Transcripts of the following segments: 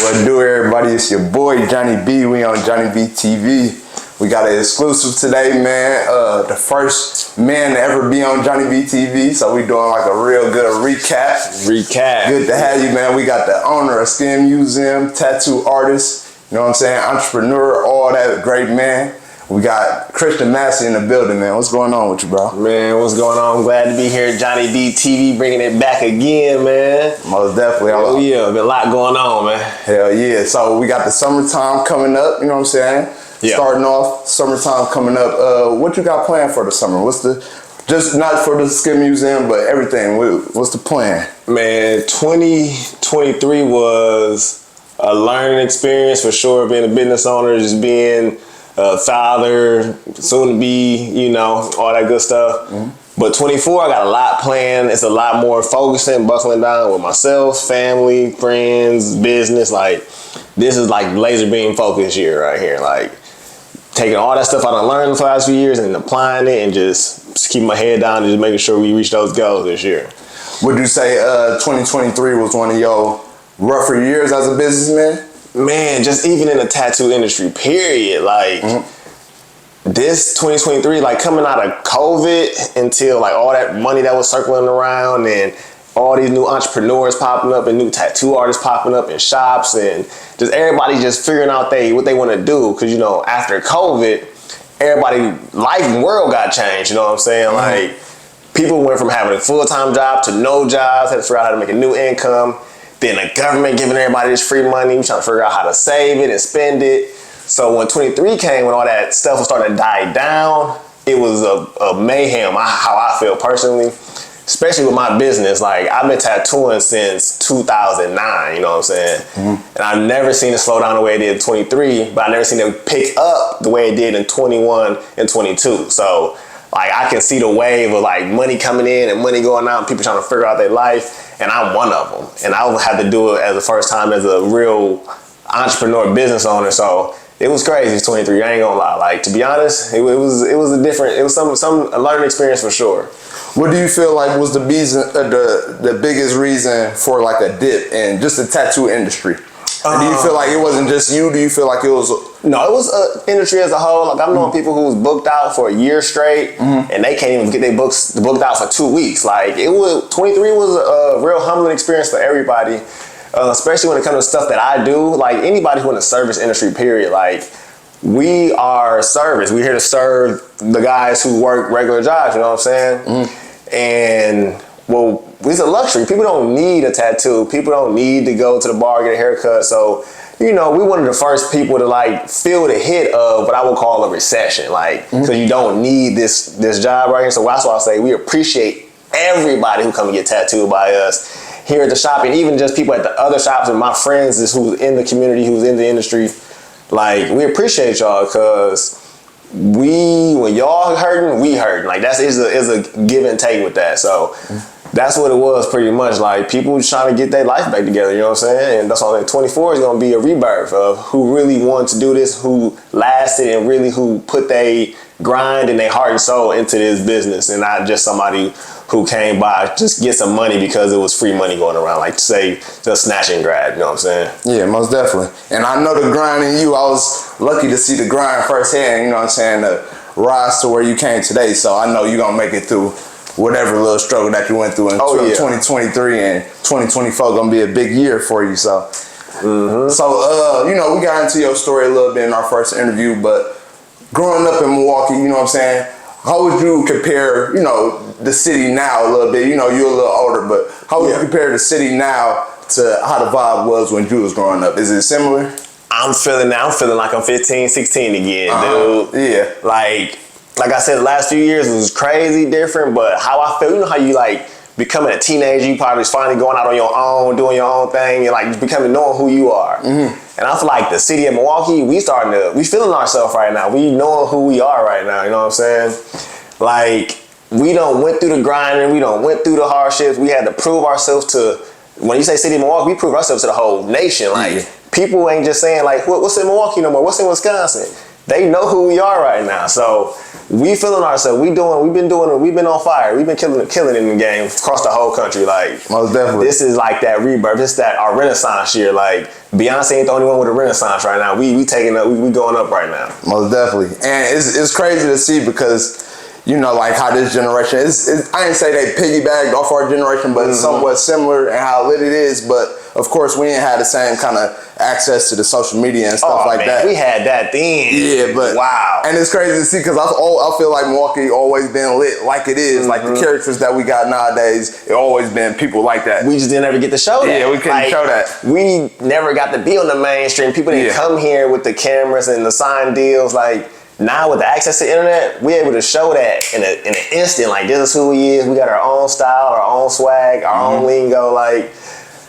What do, everybody? It's your boy Johnny B. We on JBTV. We got an exclusive today, man. The first man to ever be on JBTV. So we doing like a real good recap. Good to have you, man. We got the owner of Skin Museum, tattoo artist, you know what I'm saying, entrepreneur, all that great, man. We got Massey in the building, man. What's going on with you, bro? Man, what's going on? I'm glad to be here at JBTV, bringing it back again, man. Most definitely. Oh yeah, been a lot going on, man. Hell yeah. So we got the summertime coming up, you know what I'm saying? Yeah. Starting off, summertime coming up. What you got planned for the summer? What's the, just not for the Skin Museum, but everything. What's the plan? Man, 2023 was a learning experience for sure, being a business owner, just being a father, soon to be, you know, all that good stuff. But 24, I got a lot planned. It's a lot more focusing, buckling down with myself, family, friends, business. Like, this is like laser beam focus year right here. Like, taking all that stuff I done learned the last few years and applying it and just keeping my head down and just making sure we reach those goals this year. Would you say 2023 was one of your rougher years as a businessman? Man, just even in the tattoo industry, period. Like, this 2023, like coming out of COVID until like all that money that was circling around and all these new entrepreneurs popping up and new tattoo artists popping up in shops and just everybody just figuring out what they want to do. Cause you know, after COVID, everybody life and world got changed. You know what I'm saying? Like, people went from having a full-time job to no jobs, had to figure out how to make a new income. Then the government giving everybody this free money, trying to figure out how to save it and spend it. So when 23 came, when all that stuff was starting to die down, it was a mayhem, how I feel personally, especially with my business. Like, I've been tattooing since 2009, you know what I'm saying? And I've never seen it slow down the way it did in 23, but I've never seen it pick up the way it did in 21 and 22. So, like, I can see the wave of like money coming in and money going out and people trying to figure out their life. And I'm one of them. And I had to do it as the first time as a real entrepreneur business owner. So it was crazy, 23, I ain't gonna lie. Like, to be honest, it was a learning experience for sure. What do you feel like was the biggest reason for like a dip in just the tattoo industry? And do you feel like it wasn't just you? Do you feel like it was? No, it was industry as a whole. Like, I'm knowing people who was booked out for a year straight, and they can't even get their books booked out for 2 weeks. Like, 23 was a real humbling experience for everybody, especially when it comes to stuff that I do. Like, anybody who in the service industry, period. Like, we are service. We're here to serve the guys who work regular jobs. You know what I'm saying? And well, it's a luxury. People don't need a tattoo. People don't need to go to the bar, get a haircut. So, you know, we one of the first people to like feel the hit of what I would call a recession. Like, because you don't need this job right here. So that's why I say we appreciate everybody who come and get tattooed by us here at the shop, and even just people at the other shops and my friends who's in the community, who's in the industry. Like, we appreciate y'all because when y'all hurting, we hurting. Like, is a give and take with that. So that's what it was pretty much. Like, people trying to get their life back together, you know what I'm saying? And that's why 24 is going to be a rebirth of who really wanted to do this, who lasted, and really who put their grind and their heart and soul into this business, and not just somebody who came by just get some money because it was free money going around, like, say, just snatch and grab, you know what I'm saying? Yeah, most definitely. And I know the grind in you. I was lucky to see the grind firsthand, you know what I'm saying, to rise to where you came today. So I know you're going to make it through whatever little struggle that you went through in 2023, and 2024 gonna be a big year for you. So, you know, we got into your story a little bit in our first interview, but growing up in Milwaukee, you know what I'm saying, how would you compare, you know, the city now a little bit? You know, you're a little older, but how would you compare the city now to how the vibe was when you was growing up? Is it similar? I'm feeling like I'm 15, 16 again, dude. Yeah. Like I said, the last few years was crazy different, but how I feel, you know how you like becoming a teenager, you probably finally going out on your own, doing your own thing, and like becoming knowing who you are. And I feel like the city of Milwaukee, we feeling ourselves right now. We knowing who we are right now, you know what I'm saying? Like, we done went through the grinding, we done went through the hardships, we had to prove ourselves to, when you say city of Milwaukee, we prove ourselves to the whole nation. Like, people ain't just saying like, what's in Milwaukee no more, what's in Wisconsin? They know who we are right now. So we feeling ourselves. We've been on fire. We've been killing in the game across the whole country. Like, most definitely. This is like that rebirth. This is our renaissance year. Like, Beyonce ain't the only one with a renaissance right now. We taking up. We going up right now. Most definitely. And it's crazy to see because, you know, like how this generation I ain't say they piggybacked off our generation, but it's somewhat similar in how lit it is. But of course, we ain't had the same kind of access to the social media and stuff like that. We had that then. Yeah, but wow. And it's crazy to see because I feel like Milwaukee always been lit like it is. Like the characters that we got nowadays, it always been people like that. We just didn't ever get to show that. Yeah, we couldn't show that. We never got to be on the mainstream. People didn't come here with the cameras and the sign deals. Like, now with the access to the internet, we're able to show that in an instant. Like, this is who we is. We got our own style, our own swag, our own lingo. Like,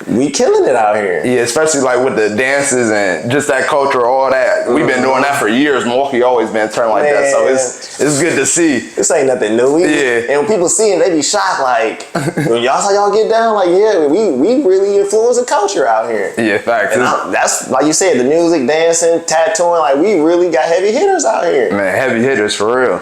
we killing it out here. Yeah, especially like with the dances and just that culture, all that. We've been doing that for years. Milwaukee always been turned like that, so it's good to see. This ain't nothing new. And when people see it, they be shocked. Like, when y'all saw y'all get down, like, yeah, we really influence the culture out here. Yeah, facts. And that's like you said, the music, dancing, tattooing. Like, we really got heavy hitters out here. Man, heavy hitters for real.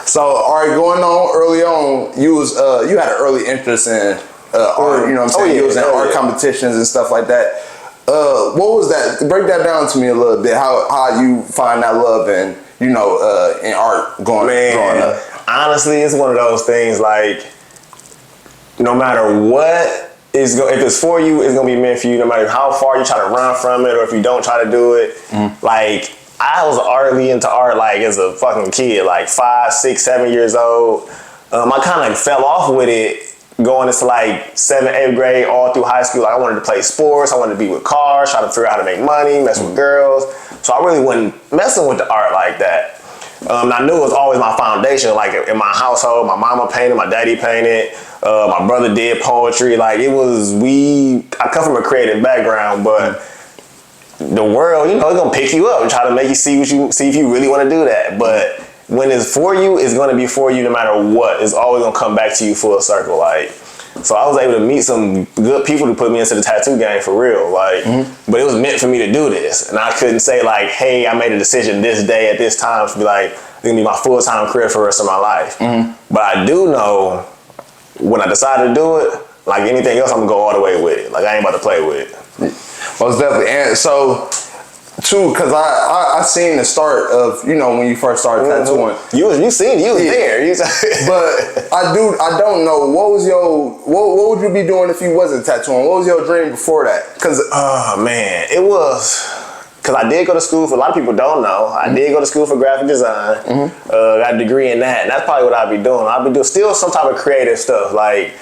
So, all right, going on early on, you had an early interest in art, you know what I'm saying? You was in art competitions and stuff like that. What was that? Break that down to me a little bit. How you find that love and in art growing up? Honestly, it's one of those things like, no matter what if it's for you, it's gonna be meant for you. No matter how far you try to run from it, or if you don't try to do it. Like, I was early into art like as a fucking kid, like 5, 6, 7 years old. I kind of fell off with it. Going into like 7th, 8th grade, all through high school, like I wanted to play sports, I wanted to be with cars, try to figure out how to make money, mess with girls. So I really wasn't messing with the art like that. I knew it was always my foundation. Like in my household, my mama painted, my daddy painted, my brother did poetry. Like I come from a creative background, but the world, it's gonna pick you up and try to make you see if you really want to do that. But when it's for you, it's going to be for you no matter what. It's always going to come back to you full circle. Like, so I was able to meet some good people to put me into the tattoo game for real. Like, but it was meant for me to do this. And I couldn't say like, hey, I made a decision this day at this time to be like, it's going to be my full-time career for the rest of my life. But I do know when I decided to do it, like anything else, I'm going to go all the way with it. Like, I ain't about to play with it. Most definitely. And so, too, because I seen the start of, when you first started tattooing. You was there. But I don't know, what would you be doing if you wasn't tattooing? What was your dream before that? It was, because I did go to school for, a lot of people don't know, I did go to school for graphic design, got a degree in that, and that's probably what I'd be doing. I'd be doing still some type of creative stuff, like,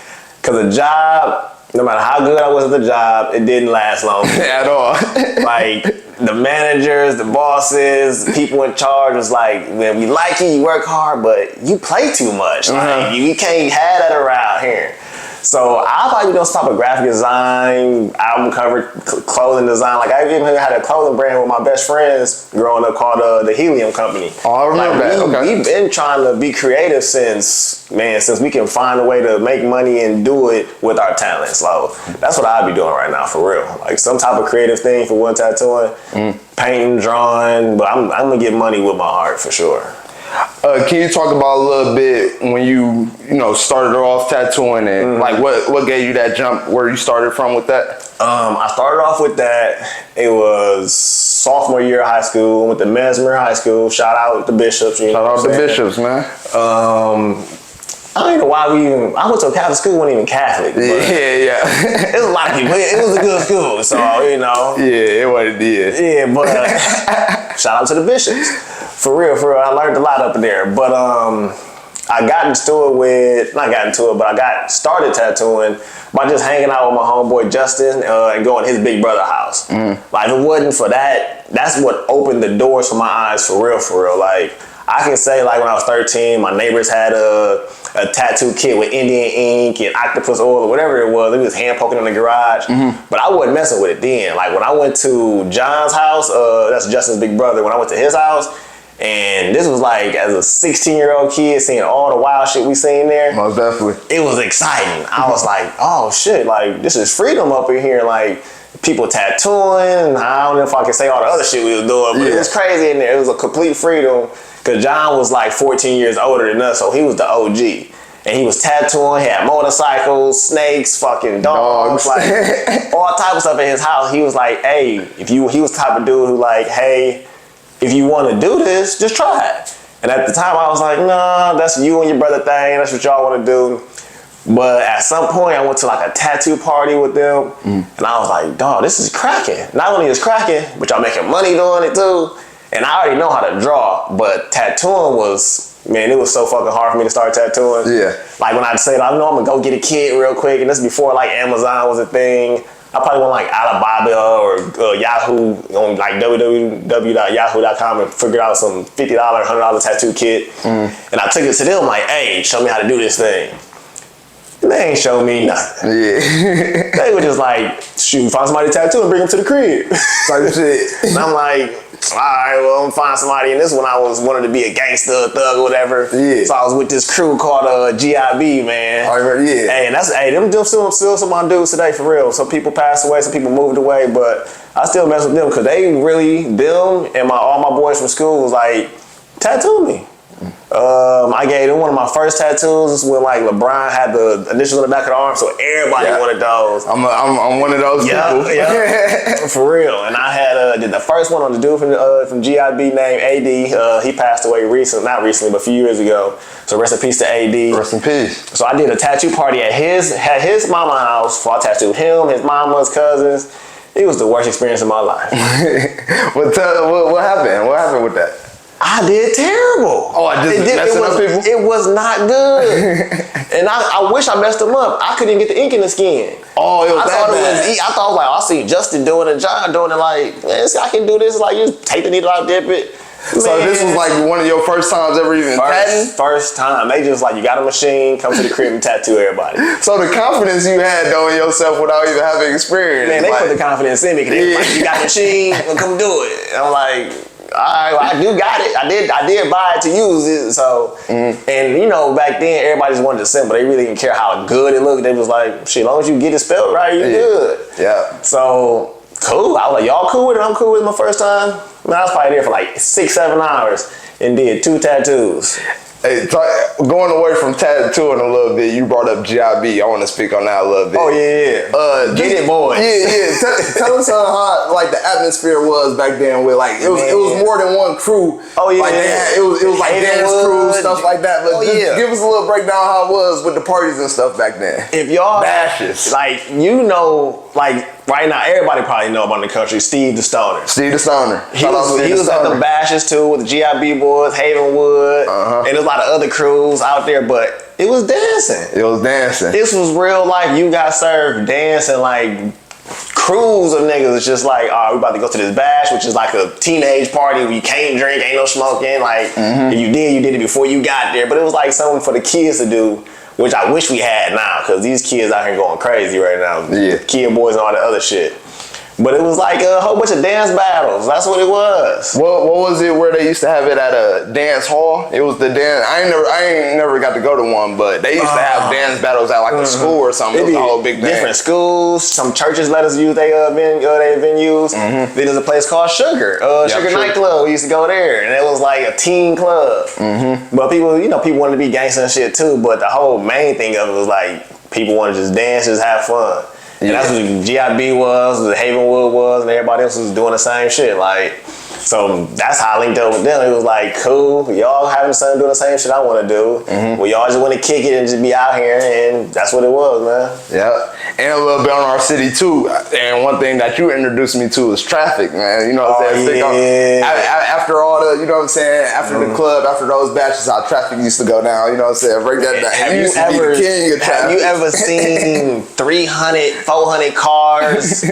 because a job, no matter how good I was at the job, it didn't last long. At all. Like, the managers, the bosses, people in charge was like, man, we like you work hard, but you play too much. Like, you can't have that around here. So I'll probably be doing some type of graphic design, album cover, clothing design. Like, I even had a clothing brand with my best friends growing up called the Helium Company. Oh, I remember that. Okay. We've been trying to be creative since we can find a way to make money and do it with our talent. So that's what I'll be doing right now, for real. Like, some type of creative thing for one tattooing, painting, drawing, but I'm gonna get money with my art for sure. Can you talk about a little bit when you started off tattooing and like what gave you that jump where you started from with that? I started off with that. It was sophomore year of high school. Went to Mesmer High School. Shout out to Bishops. Shout out to Bishops, man. I don't know why I went to a Catholic school, wasn't even Catholic. But yeah. It was a lot of people. It was a good school, so Yeah, it was it did. Yeah, but shout out to the Bishops. For real. I learned a lot up there. But I got started tattooing by just hanging out with my homeboy Justin and going to his big brother's house. Like, if it wasn't for that, that's what opened the doors for my eyes for real. Like, I can say, like, when I was 13, my neighbors had a tattoo kit with Indian ink and octopus oil or whatever it was. It was hand poking in the garage. But I wasn't messing with it then. Like, when I went to John's house, that's Justin's big brother, when I went to his house, and this was like, as a 16-year-old kid, seeing all the wild shit we seen there. Most definitely. It was exciting. I was like, oh shit, like, this is freedom up in here. Like, people tattooing. I don't know if I can say all the other shit we was doing, but it was crazy in there. It was a complete freedom. Cause John was like 14 years older than us, so he was the OG. And he was tattooing, he had motorcycles, snakes, fucking dogs, like all type of stuff in his house. He was like, hey, he was the type of dude who like, hey, if you want to do this, just try it. And at the time I was like, nah, that's you and your brother thing, that's what y'all want to do. But at some point I went to like a tattoo party with them and I was like, dog, this is cracking. Not only is cracking, but y'all making money doing it too. And I already know how to draw, but tattooing was, man, it was so fucking hard for me to start tattooing. Yeah. Like when I'd say, I know I'm gonna go get a kit real quick, and this before like Amazon was a thing. I probably went like Alibaba or Yahoo on like www.yahoo.com and figured out some $50, $100 tattoo kit. And I took it to them like, hey, show me how to do this thing. And they ain't show me nothing. Yeah. They were just like, shoot, find somebody to tattoo and bring them to the crib. Type shit. And I'm like, all right, well, I'm gonna find somebody. And this when I wanted to be a gangster, a thug, or whatever. Yeah. So I was with this crew called GIB, man. Oh, yeah. Hey, and them still some of my dudes today, for real. Some people passed away, some people moved away, but I still mess with them because they really, them and all my boys from school was like, tattoo me. I gave them one of my first tattoos when like LeBron had the initials on the back of the arm, so everybody wanted those. I'm one of those people. Yeah, for real. And I had did the first one on the dude from GIB named AD. He passed away not recently, but a few years ago. So rest in peace to AD. Rest in peace. So I did a tattoo party at his mama's house. So I tattooed him, his mama, his cousins. It was the worst experience of my life. What happened? What happened with that? I did terrible. Oh, I just messing up people? It was not good. And I wish I messed them up. I couldn't even get the ink in the skin. Oh, it was that bad. I thought it was like, I see Justin doing it and John doing it like, man, I can do this. Like, you just take the needle out, dip it. Man. So this was like one of your first times ever even tatting? First time. They just like, you got a machine, come to the crib and tattoo everybody. So the confidence you had though in yourself without even having experience. Man, they put the confidence in me because they was like, you got a machine, well, come do it. And I'm like, all right, well, I do got it. I did buy it to use it. So, and you know, back then everybody just wanted to simple. They really didn't care how good it looked. They was like, shit, as long as you get it spelled right, you good. Yeah. So cool. I was like, y'all cool with it? I'm cool with it my first time. Man, I was probably there for like 6-7 hours and did 2 tattoos. Hey, going away from tattooing a little bit, you brought up GIB. I want to speak on that a little bit. Oh yeah. Get it, boys. Yeah. Tell us how like the atmosphere was back then. With like it was more than one crew. Oh yeah. Like it was like dance crew stuff like that. But give us a little breakdown how it was with the parties and stuff back then. If y'all bashes, like you know, like right now everybody probably know about in the country Steve the Stoner. Steve the Stoner. He was at the bashes too with the GIB boys, Havenwood, and there's a lot of other crews out there, but it was dancing. It was dancing. This was real life. You got served dancing like crews of niggas. It's just like, we about to go to this bash, which is like a teenage party where you can't drink, ain't no smoking. Like if you did it before you got there. But it was like something for the kids to do, which I wish we had now, because these kids out here going crazy right now. Yeah. Kid boys and all that other shit. But it was like a whole bunch of dance battles. That's what it was. What was it where they used to have it at a dance hall? It was the dance. I ain't never got to go to one, but they used to have dance battles at like a school or something. It was a whole big thing. Different schools. Some churches let us use their venues. Then there's a place called Sugar. Sugar Nightclub. We used to go there, and it was like a teen club. But people wanted to be gangster and shit too. But the whole main thing of it was like people wanted to just dance, just have fun. And that's what GIB was, the Havenwood was, and everybody else was doing the same shit. Like, so that's how I linked up with them. It was like, cool, y'all having something doing the same shit I want to do. Well, y'all just want to kick it and just be out here, and that's what it was, man. Yeah, and a little bit on our city too. And one thing that you introduced me to was traffic, man. You know what I'm saying? After all the, you know what I'm saying? After the club, after those batches, how traffic used to go down. You know what I'm saying? Break that down. Have you ever seen 300, 400 cars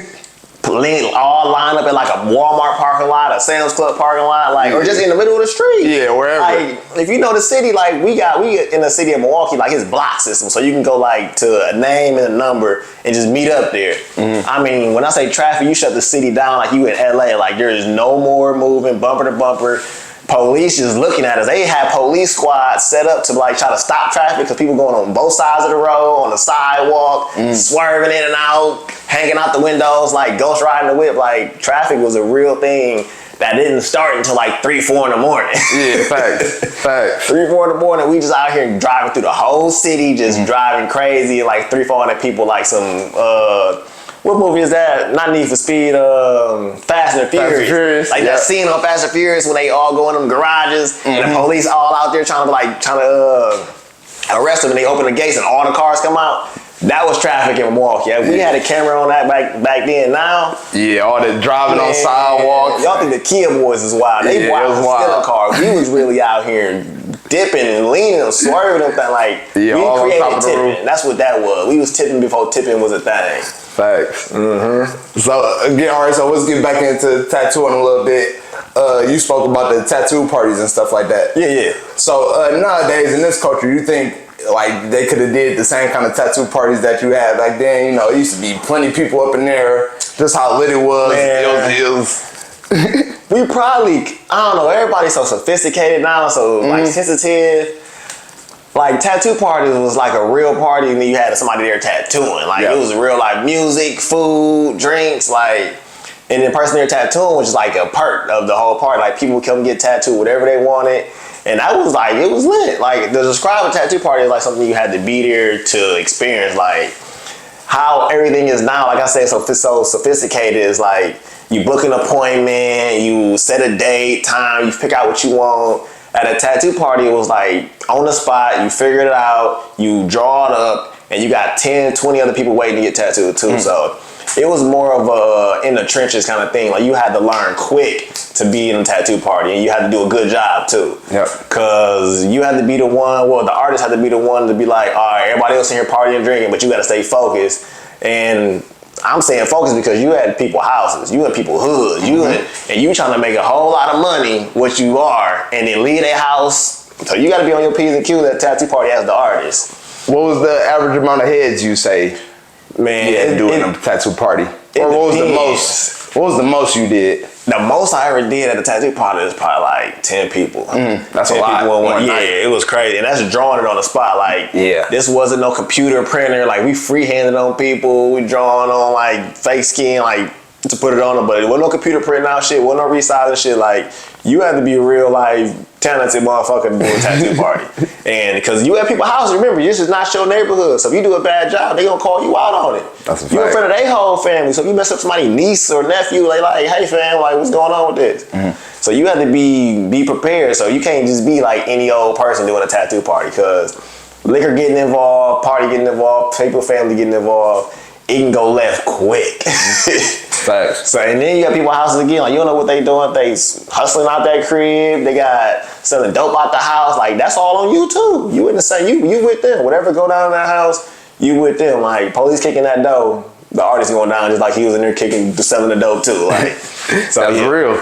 all lined up in like a Walmart parking lot, a Sam's Club parking lot, like, or just in the middle of the street? Yeah, wherever. Like, if you know the city, like we in the city of Milwaukee, like it's block system, so you can go like to a name and a number and just meet up there. I mean, when I say traffic, you shut the city down like you in LA. Like there is no more moving, bumper to bumper. Police just looking at us. They had police squads set up to like try to stop traffic because people going on both sides of the road, on the sidewalk, swerving in and out, hanging out the windows, like ghost riding the whip. Like traffic was a real thing that didn't start until like 3, 4 in the morning. Yeah, facts. 3, 4 in the morning, we just out here driving through the whole city, just driving crazy, like 300, 400 people, like some what movie is that? Not Need for Speed, Fast and Furious. Like that scene on Fast and Furious when they all go in them garages and the police all out there trying to arrest them, and they open the gates and all the cars come out. That was traffic in Milwaukee. We had a camera on that back then. Now, yeah, all the driving on sidewalks. Y'all think the Kia boys is wild. They wild stealing cars. We was really out here dipping and leaning and swerving and thing like we created tipping. That's what that was. We was tipping before tipping was a thing. Facts. So again, all right. So let's get back into tattooing a little bit. You spoke about the tattoo parties and stuff like that. Yeah. So nowadays in this culture, you think like they could have did the same kind of tattoo parties that you had back then? You know, it used to be plenty of people up in there. Just how lit it was. We probably, I don't know. Everybody's so sophisticated now, so like sensitive. Like tattoo parties was like a real party, and then you had somebody there tattooing. Like it was real, like music, food, drinks, like, and the person there tattooing was just like a perk of the whole party. Like people would come get tattooed, whatever they wanted, and that was like, it was lit. Like to describe a tattoo party is like something you had to be there to experience. Like how everything is now, like I said, so sophisticated is like you book an appointment, you set a date, time, you pick out what you want. At a tattoo party, it was like on the spot, you figured it out, you draw it up, and you got 10, 20 other people waiting to get tattooed too. So it was more of a in the trenches kind of thing. Like you had to learn quick to be in a tattoo party, and you had to do a good job too. Cause you had to be the one, well, the artist had to be the one to be like, all right, everybody else in here partying and drinking, but you gotta stay focused. And I'm saying focus because you had people houses, you had people hoods, and you trying to make a whole lot of money, what you are, and then leave their house. So you got to be on your P's and Q's at tattoo party as the artist. What was the average amount of heads you say? Man, you had to do in a tattoo party, or what was the most? What was the most you did? The most I ever did at a tattoo party was probably like 10 people. That's 10 a lot. People in one night. It was crazy. And that's drawing it on the spot. Like, this wasn't no computer printer. Like, we freehanded on people. We drawing on, like, fake skin, like, to put it on them. But it wasn't no computer printing out shit. Wasn't no resizing shit. Like, you had to be a real, like, talented motherfucker to do a tattoo party. And because you at people's house, remember, this is not your neighborhood. So if you do a bad job, they gonna call you out on it. That's a fact. You in front of their whole family. So if you mess up somebody's niece or nephew, they like, hey fam, like what's going on with this? So you have to be prepared. So you can't just be like any old person doing a tattoo party, because liquor getting involved, party getting involved, people, family getting involved, it can go left quick. Facts. So, and then you got people houses again, like you don't know what they doing. They hustling out that crib. They got selling dope out the house. Like that's all on you too. You in the same. You with them. Whatever go down in that house, you with them. Like police kicking that dope, the artist going down just like he was in there selling the dope too. Like so that's real.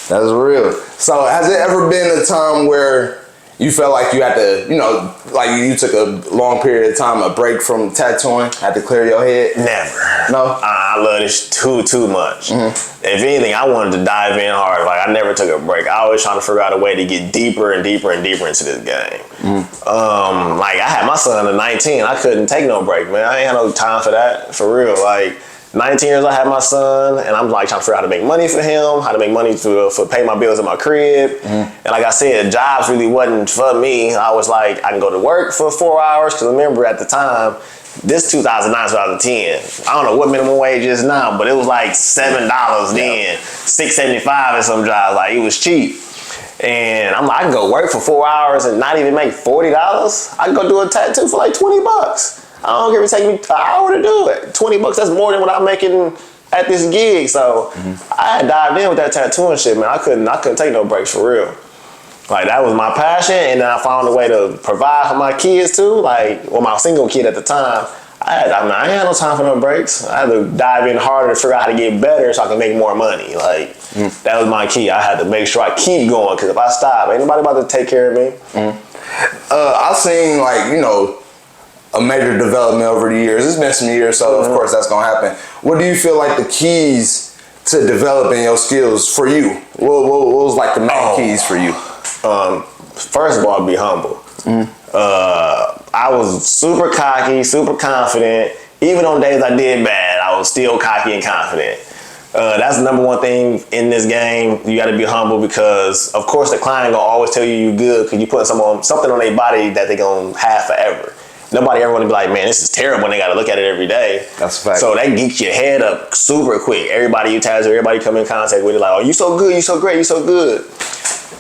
That's real. So has it ever been a time where you felt like you had to, you know, like you took a long period of time, a break from tattooing, had to clear your head? Never. No? I love this too much. If anything, I wanted to dive in hard. Like I never took a break. I always trying to figure out a way to get deeper and deeper and deeper into this game. Like I had my son at 19. I couldn't take no break, man. I ain't had no time for that, for real. Like 19 years I had my son, and I'm like trying to figure out how to make money for him, how to make money for pay my bills in my crib. And like I said, jobs really wasn't for me. I was like, I can go to work for 4 hours, because remember at the time, this 2009, 2010, I don't know what minimum wage is now, but it was like $7 then, $6.75 in some jobs. Like it was cheap. And I'm like, I can go work for 4 hours and not even make $40. I can go do a tattoo for like $20. I don't care if it take me an hour to do it. $20, that's more than what I'm making at this gig. So I had dived in with that tattooing shit, man. I couldn't take no breaks for real. Like that was my passion, and then I found a way to provide for my kids too. Like, well, my single kid at the time, I ain't had no time for no breaks. I had to dive in harder to figure out how to get better so I can make more money. Like that was my key. I had to make sure I keep going, because if I stop, ain't nobody about to take care of me. I've seen like, you know, a major development over the years. It's been some years, so of course that's gonna happen. What do you feel like the keys to developing your skills for you? What was like the main keys for you? First of all, be humble. I was super cocky, super confident. Even on days I did bad, I was still cocky and confident. That's the number one thing in this game. You got to be humble because, of course, the client gonna always tell you good because you put something on their body that they gonna have forever. Nobody ever want to be like, man, this is terrible, and they got to look at it every day. That's a fact. So that geeks your head up super quick. Everybody you tattoo, everybody come in contact with it, like, oh, you so good, you so great, you so good.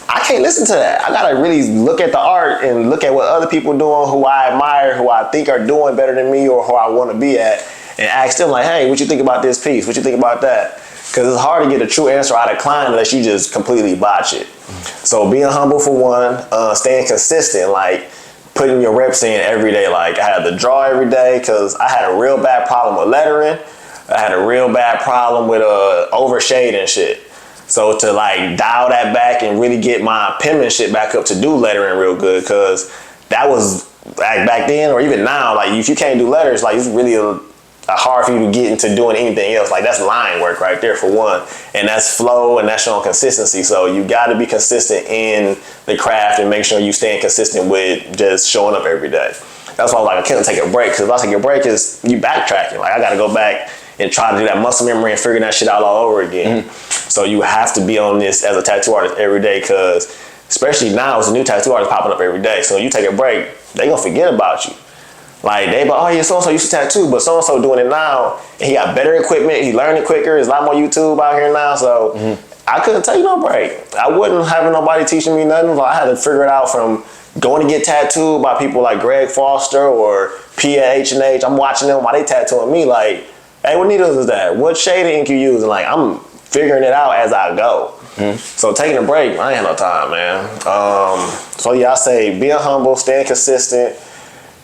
I can't listen to that. I gotta really look at the art and look at what other people doing, who I admire, who I think are doing better than me, or who I want to be at, and ask them like, hey, what you think about this piece? What you think about that? Because it's hard to get a true answer out of a client unless you just completely botch it. So being humble for one, staying consistent, like putting your reps in every day. Like I had to draw every day because I had a real bad problem with lettering. I had a real bad problem with overshading shit. So to like dial that back and really get my penmanship back up to do lettering real good, because that was back then or even now, like if you can't do letters, like it's really hard for you to get into doing anything else. Like that's line work right there for one, and that's flow and that's showing consistency. So you got to be consistent in the craft and make sure you staying consistent with just showing up every day. That's why I was like, I can't take a break, because if I take a break, is you backtracking. Like I got to go back and try to do that muscle memory and figuring that shit out all over again. So you have to be on this as a tattoo artist every day, because especially now, it's a new tattoo artist popping up every day. So when you take a break, they gonna forget about you. Like they, oh yeah, so-and-so used to tattoo, but so-and-so doing it now, and he got better equipment, he learning quicker, there's a lot more YouTube out here now, so I couldn't take no break. I wouldn't have nobody teaching me nothing. Like, I had to figure it out from going to get tattooed by people like Greg Foster or P at H&H. I'm watching them while they tattooing me like, hey, what needles is that? What shade of ink you using? Like, I'm figuring it out as I go. So taking a break, I ain't had no time, man. So yeah, I say being humble, staying consistent,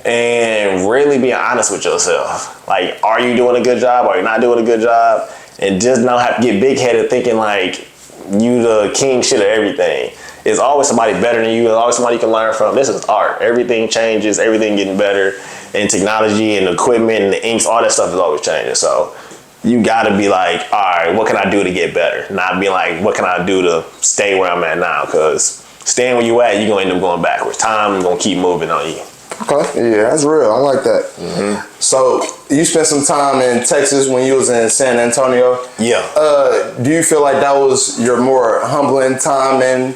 and really being honest with yourself. Like, are you doing a good job? Are you not doing a good job? And just not have to get big-headed thinking like you the king shit of everything. There's always somebody better than you. There's always somebody you can learn from. This is art. Everything changes. Everything getting better. And technology and equipment and the inks, all that stuff is always changing. So you gotta be like, all right, what can I do to get better? Not be like, what can I do to stay where I'm at now? Because staying where you at, you're gonna end up going backwards. Time is gonna keep moving on you. Okay, yeah, that's real. I like that. So you spent some time in Texas when you was in San Antonio. Yeah. Do you feel like that was your more humbling time in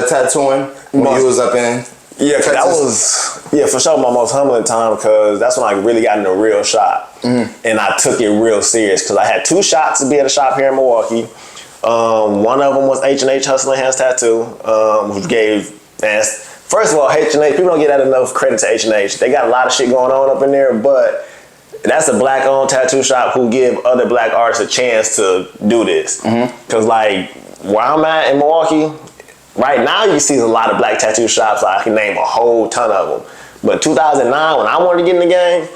tattooing when you was up in Texas? That was, for sure, my most humbling time, because that's when I really got in a real shop. And I took it real serious, because I had 2 shots to be at a shop here in Milwaukee. One of them was H&H Hustling Hands Tattoo, which gave, first of all, H&H, people don't get that enough credit to H&H. They got a lot of shit going on up in there, but that's a black-owned tattoo shop who give other black artists a chance to do this. Because like, where I'm at in Milwaukee, right now you see a lot of black tattoo shops. I can name a whole ton of them. But 2009, when I wanted to get in the game,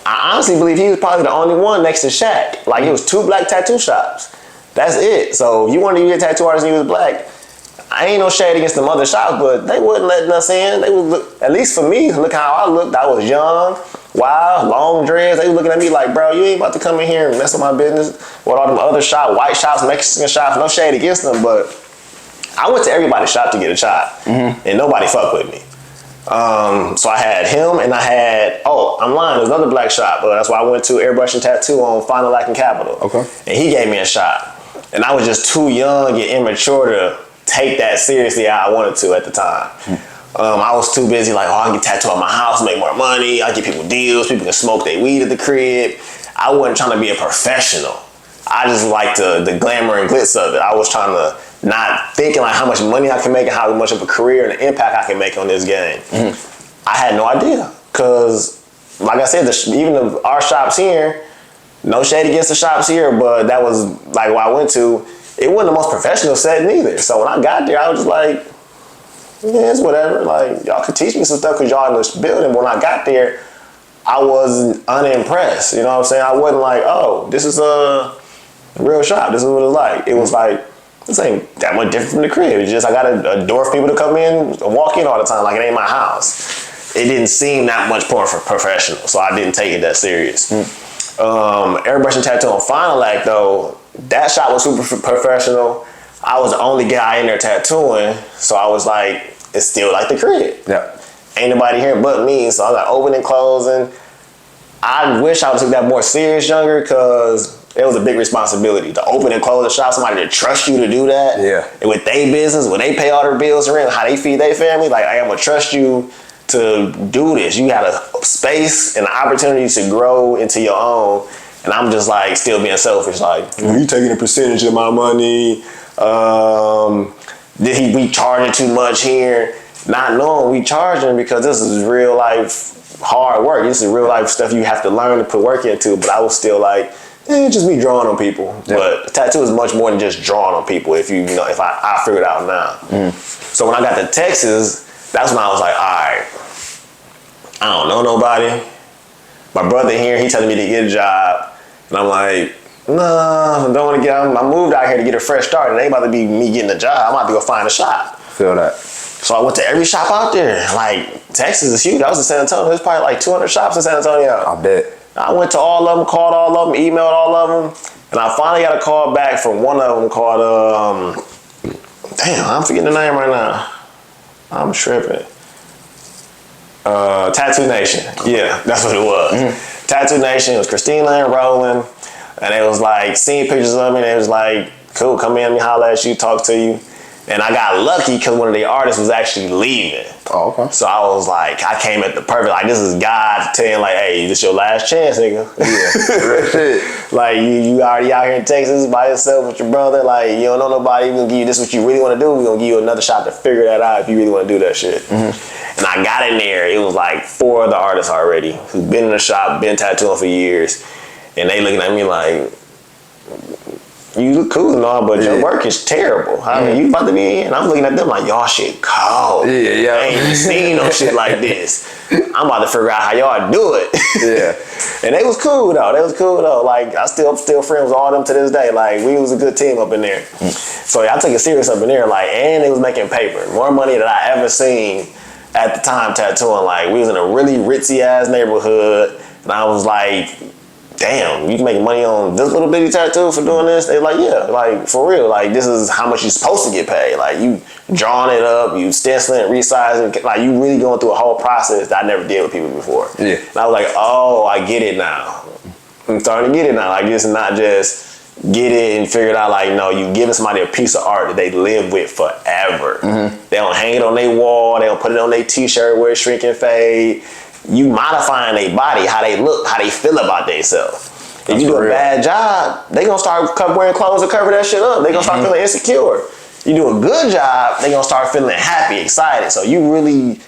I honestly believe he was probably the only one next to Shaq. Like, it was 2 black tattoo shops. That's it. So if you wanted to be a tattoo artist and you was black, I ain't no shade against them other shops, but they wasn't letting us in. They would look, at least for me, look how I looked. I was young, wild, long dreads. They was looking at me like, bro, you ain't about to come in here and mess with my business. With all them other shops, white shops, Mexican shops, no shade against them, but I went to everybody's shop to get a shot, and nobody fucked with me. So I had him, and I had, I'm lying, there's another black shop. That's why I went to Airbrush and Tattoo on Fond du Lac and Capitol. Okay. And he gave me a shot. And I was just too young and immature to take that seriously how I wanted to at the time. I was too busy like, I can get tattooed at my house, make more money, I get people deals, people can smoke their weed at the crib. I wasn't trying to be a professional. I just liked the glamour and glitz of it. I was trying to not thinking like how much money I can make and how much of a career and an impact I can make on this game. I had no idea, because like I said, even our shops here, no shade against the shops here, but that was like what I went to. It wasn't the most professional setting either. So when I got there, I was just like, yeah, it's whatever. Like, y'all could teach me some stuff because y'all in this building. But when I got there, I was unimpressed. You know what I'm saying? I wasn't like, oh, this is a real shop. This is what it's like. It was like, this ain't that much different from the crib. It's just I got a door for people to come in and walk in all the time like it ain't my house. It didn't seem that much more professional, so I didn't take it that serious. Airbrush and Tattoo on Fond du Lac, though, that shop was super professional. I was the only guy in there tattooing, so I was like, it's still like the crib. Yeah. Ain't nobody here but me, so I got opening, closing. I wish I would have took that more serious younger, because It was a big responsibility to open and close a shop. Somebody to trust you to do that. Yeah. And with their business, when they pay all their bills and rent, how they feed their family, like I am gonna trust you to do this. You got a space and the opportunity to grow into your own. And I'm just like still being selfish. Like, you taking a percentage of my money. Did we charging too much here? Not knowing we charging because this is real life hard work. This is real life stuff you have to learn to put work into. But I was still like, just be drawing on people. Yeah. But a tattoo is much more than just drawing on people. If I figure it out now. So when I got to Texas, that's when I was like, all right, I don't know nobody. My brother here, he telling me to get a job, and I'm like, nah, I don't want to get. I moved out here to get a fresh start, and it ain't about to be me getting a job. I'm about to go find a shop. Feel that. So I went to every shop out there. Like Texas is huge. I was in San Antonio. There's probably like 200 shops in San Antonio. I bet. I went to all of them, called all of them, emailed all of them, and I finally got a call back from one of them called, damn, I'm forgetting the name right now. I'm tripping. Tattoo Nation. Yeah, that's what it was. Tattoo Nation. It was Christina and Roland, and it was like seeing pictures of me, and it was like, cool, come in, let me holler at you, talk to you. And I got lucky because one of the artists was actually leaving. Oh, okay. So I was like, I came at the perfect, like this is God telling like, hey, this your last chance, nigga. Yeah. Like you already out here in Texas by yourself with your brother, like you don't know nobody, we're gonna give you this what you really want to do, we're gonna give you another shot to figure that out if you really want to do that shit. And I got in there, it was like 4 other artists already who've been in the shop, been tattooing for years, and they looking at me like, you look cool and all, but your work is terrible. I mean, you about to be in. I'm looking at them like, y'all shit cold. Yeah. I ain't even seen no shit like this. I'm about to figure out how y'all do it. Yeah. And they was cool though. Like I'm still friends with all of them to this day. Like we was a good team up in there. So I took it serious up in there. Like, and they was making paper. More money than I ever seen at the time tattooing. Like we was in a really ritzy ass neighborhood, and I was like, damn, you can make money on this little bitty tattoo for doing this? They like, yeah, like for real, like this is how much you're supposed to get paid. Like you drawing it up, you stenciling, resizing, like you really going through a whole process that I never did with people before. Yeah. And I was like, oh, I get it now. I'm starting to get it now. Like it's not just get it and figure it out. Like no, you giving somebody a piece of art that they live with forever. They don't hang it on their wall, they don't put it on their t-shirt where it shrink and fade. You modifying their body, how they look, how they feel about themselves. If you do a bad job, they gonna start wearing clothes to cover that shit up. They gonna start feeling insecure. You do a good job, they gonna start feeling happy, excited. So you really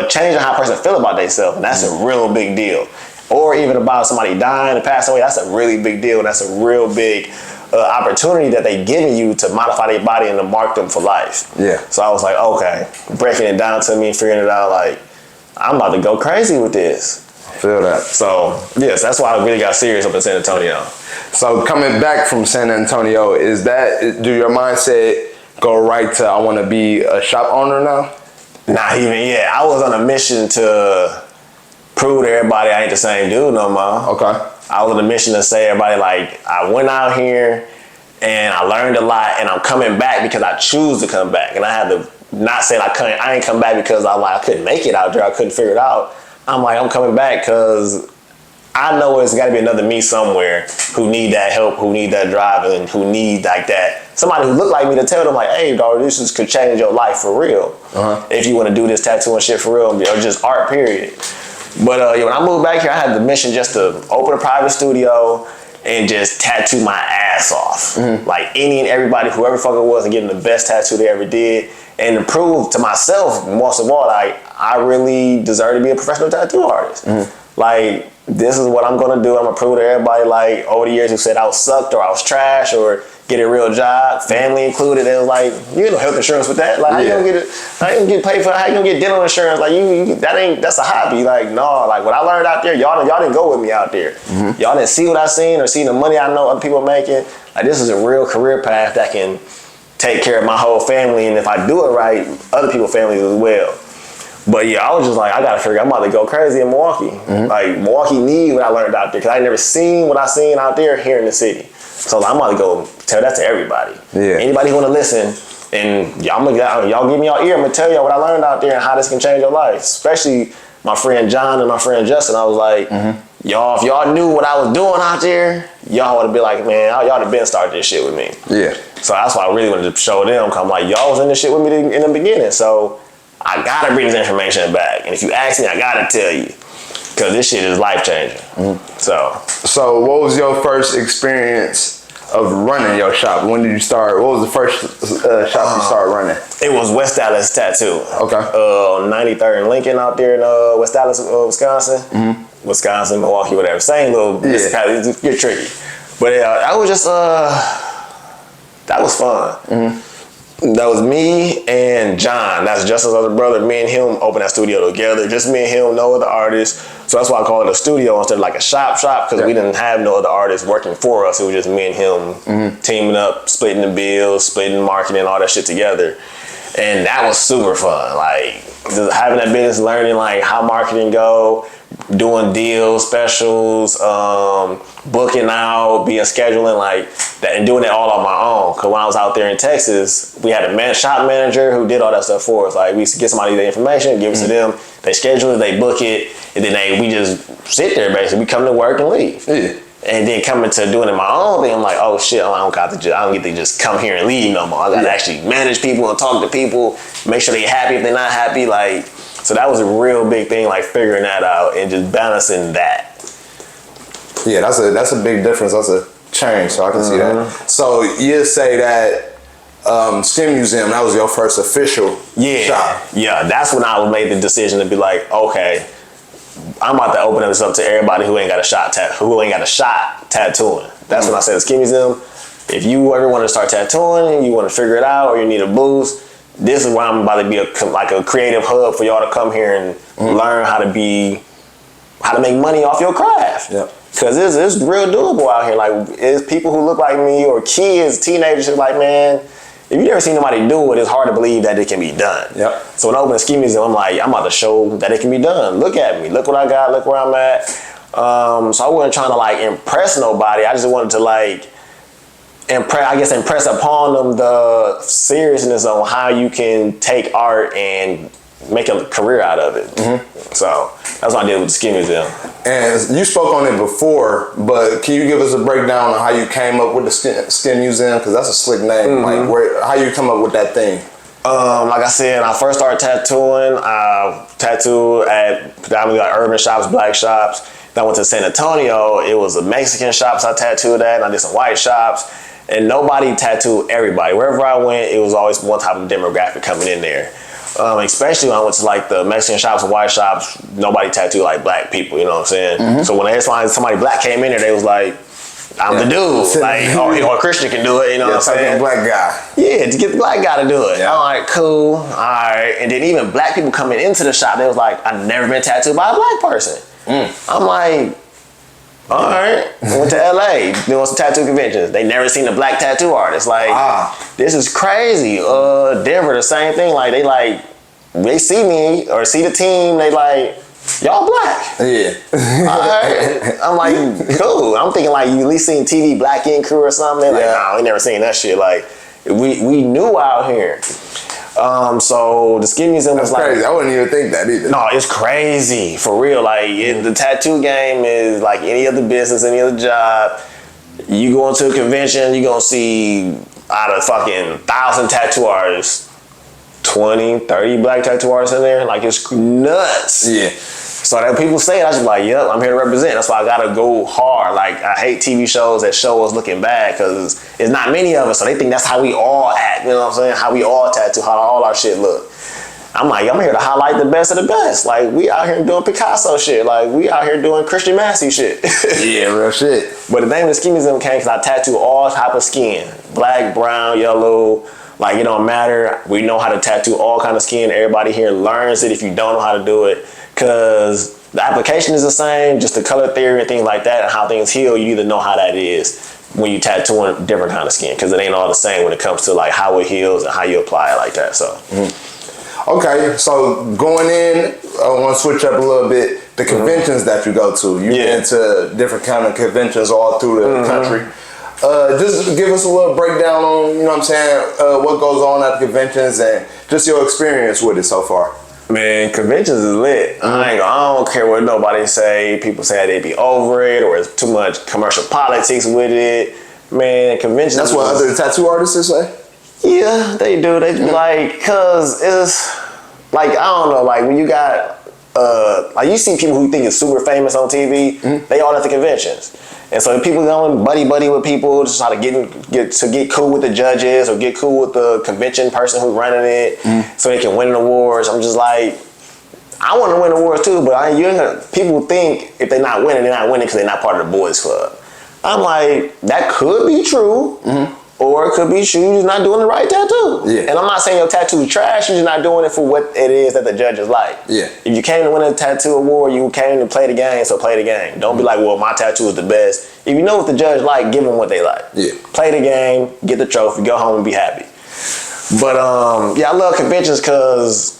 changing how a person feel about themselves, and that's a real big deal. Or even about somebody dying and passing away, that's a really big deal. That's a real big opportunity that they giving you to modify their body and to mark them for life. Yeah. So I was like, okay, breaking it down to me, figuring it out, like, I'm about to go crazy with this. I feel that. So, yes, that's why I really got serious up in San Antonio. So, coming back from San Antonio, do your mindset go right to, I want to be a shop owner now? Not even yet. I was on a mission to prove to everybody I ain't the same dude no more. Okay. I was on a mission to say everybody, like, I went out here and I learned a lot, and I'm coming back because I choose to come back. And I had to not saying I ain't come back because I couldn't make it out there, I couldn't figure it out. I'm like, I'm coming back because I know it's got to be another me somewhere who need that help, who need that drive, and who need like that. Somebody who look like me to tell them like, hey, dog, this could change your life for real. If you want to do this tattoo and shit for real, or just art, period. But when I moved back here, I had the mission just to open a private studio and just tattoo my ass off. Like any and everybody, whoever fuck it was, and getting the best tattoo they ever did. And to prove to myself, most of all, like I really deserve to be a professional tattoo artist. Like this is what I'm gonna do. I'm gonna prove to everybody, like over the years who said I was sucked or I was trash or get a real job, family included. It was like, you get no health insurance with that. Like how you gonna get it? How you gonna get paid for? How you gonna get dental insurance? Like that's a hobby. Like no, like what I learned out there, y'all didn't go with me out there. Y'all didn't see what I seen or see the money I know other people are making. Like this is a real career path that can take care of my whole family, and if I do it right, other people's families as well. But yeah, I was just like, I gotta figure, I'm about to go crazy in Milwaukee. Like Milwaukee need what I learned out there, because I never seen what I seen out there here in the city. So I'm about to go tell that to everybody. Yeah. Anybody who wanna listen, and y'all give me your ear, I'm gonna tell y'all what I learned out there and how this can change your life. Especially my friend John and my friend Justin. I was like, y'all, if y'all knew what I was doing out there, y'all would have been like, man, y'all would have been started this shit with me. Yeah. So that's why I really wanted to show them, cause I'm like, y'all was in this shit with me in the beginning, so I gotta bring this information back. And if you ask me, I gotta tell you, cause this shit is life changing. So what was your first experience of running your shop? When did you start? What was the first shop you started running? It was West Dallas Tattoo. Okay. 93rd and Lincoln out there in West Dallas, Wisconsin. Wisconsin, Milwaukee, whatever. Same little municipality. Get tricky. But that was just, that was fun. That was me and John. That's Justin's other brother. Me and him opened that studio together. Just me and him, no other artists. So that's why I call it a studio instead of like a shop, because we didn't have no other artists working for us. It was just me and him teaming up, splitting the bills, splitting marketing, all that shit together. And that was super fun. Like, just having that business, learning like how marketing go, doing deals, specials, booking out, being scheduling like that, and doing it all on my own. Cause when I was out there in Texas, we had a shop manager who did all that stuff for us. Like, we used to get somebody the information, give it to them, they schedule it, they book it, and then we just sit there basically. We come to work and leave. Yeah. And then coming to doing it my own thing, I'm like, oh shit, I don't get to just come here and leave no more. I gotta actually manage people and talk to people, make sure they happy if they're not happy. Like, so that was a real big thing, like figuring that out and just balancing that. Yeah, that's a big difference. That's a change, so I can see that. So you say that Skin Museum, that was your first official shop. Yeah, that's when I made the decision to be like, okay, I'm about to open this up to everybody who ain't got a shot tattooing. That's when I said, Skin Museum, if you ever want to start tattooing and you want to figure it out or you need a boost, this is where I'm about to be like a creative hub for y'all to come here and learn how to make money off your craft. Yep. Cause it's real doable out here. Like, it's people who look like me or kids, teenagers, who like, man, if you never seen nobody do it, it's hard to believe that it can be done. Yep. So when I open a Ski Museum, I'm like, I'm about to show that it can be done. Look at me. Look what I got. Look where I'm at. So I wasn't trying to like impress nobody. I just wanted to like impress upon them the seriousness on how you can take art and make a career out of it. So that's what I did with the Ski Museum. And you spoke on it before, but can you give us a breakdown on how you came up with the Skin Museum? Because that's a slick name. Like, how you come up with that thing? Like I said, I first started tattooing. I tattooed at predominantly like urban shops, black shops. Then I went to San Antonio. It was the Mexican shops I tattooed at, and I did some white shops. And nobody tattooed everybody. Wherever I went, it was always one type of demographic coming in there. Especially when I went to like the Mexican shops and white shops, nobody tattooed like black people, you know what I'm saying? So when somebody black came in there, they was like, I'm the dude. Like, or Christian can do it, you know what I'm saying? Black guy. Yeah, to get the black guy to do it. I'm like, cool, all right. And then even black people coming into the shop, they was like, I've never been tattooed by a black person. I'm like, all right. I went to LA, doing some tattoo conventions. They never seen a black tattoo artist. Like, this is crazy. Denver, the same thing. Like, they see me or see the team, they like, y'all black. Yeah. All right. I'm like, cool. I'm thinking like, you at least seen TV Black Ink Crew or something. They're like, nah, we never seen that shit. Like, we knew out here. So the Skin Museum was like crazy. I wouldn't even think that either. No, it's crazy for real. Like the tattoo game is like any other business, any other job. You go into a convention, you gonna see out of fucking 1,000 tattoo artists, 20, 30 black tattoo artists in there. Like, it's nuts. Yeah. So that people say it, I just be like, yep, I'm here to represent. That's why I gotta go hard. Like, I hate TV shows that show us looking bad because it's not many of us, so they think that's how we all act. You know what I'm saying? How we all tattoo, how all our shit look. I'm like, I'm here to highlight the best of the best. Like, we out here doing Picasso shit. Like, we out here doing Christian Massey shit. Yeah, real shit. But the name of the Skin Museum came because I tattoo all type of skin. Black, brown, yellow. Like, it don't matter. We know how to tattoo all kind of skin. Everybody here learns it if you don't know how to do it. Because the application is the same, just the color theory and things like that and how things heal, you need to know how that is when you tattooing different kind of skin. Because it ain't all the same when it comes to like how it heals and how you apply it like that. So. Okay, so going in, I want to switch up a little bit. The conventions that you go to, you've been to different kind of conventions all through the country. Just give us a little breakdown on, you know what I'm saying, what goes on at the conventions and just your experience with it so far. Man, conventions is lit. I don't care what nobody say. People say they be over it or it's too much commercial politics with it. Man, conventions. That's what other tattoo artists say? Yeah, they do. They be like, cause it's like, I don't know, like when you got like you see people who think is super famous on TV, they all at the conventions. And so people going buddy with people, just try to get cool with the judges or get cool with the convention person who's running it, so they can win an awards. I'm just like, I want to win awards too, but people think if they're not winning because they're not part of the boys club. I'm like, that could be true, or it could be true you're just not doing the right tattoo. Yeah. And I'm not saying your tattoo's trash, you're just not doing it for what it is that the judges like. Yeah. If you came to win a tattoo award, you came to play the game, so play the game. Don't be like, well, my tattoo is the best. If you know what the judge like, give them what they like. Yeah. Play the game, get the trophy, go home and be happy. But yeah, I love conventions because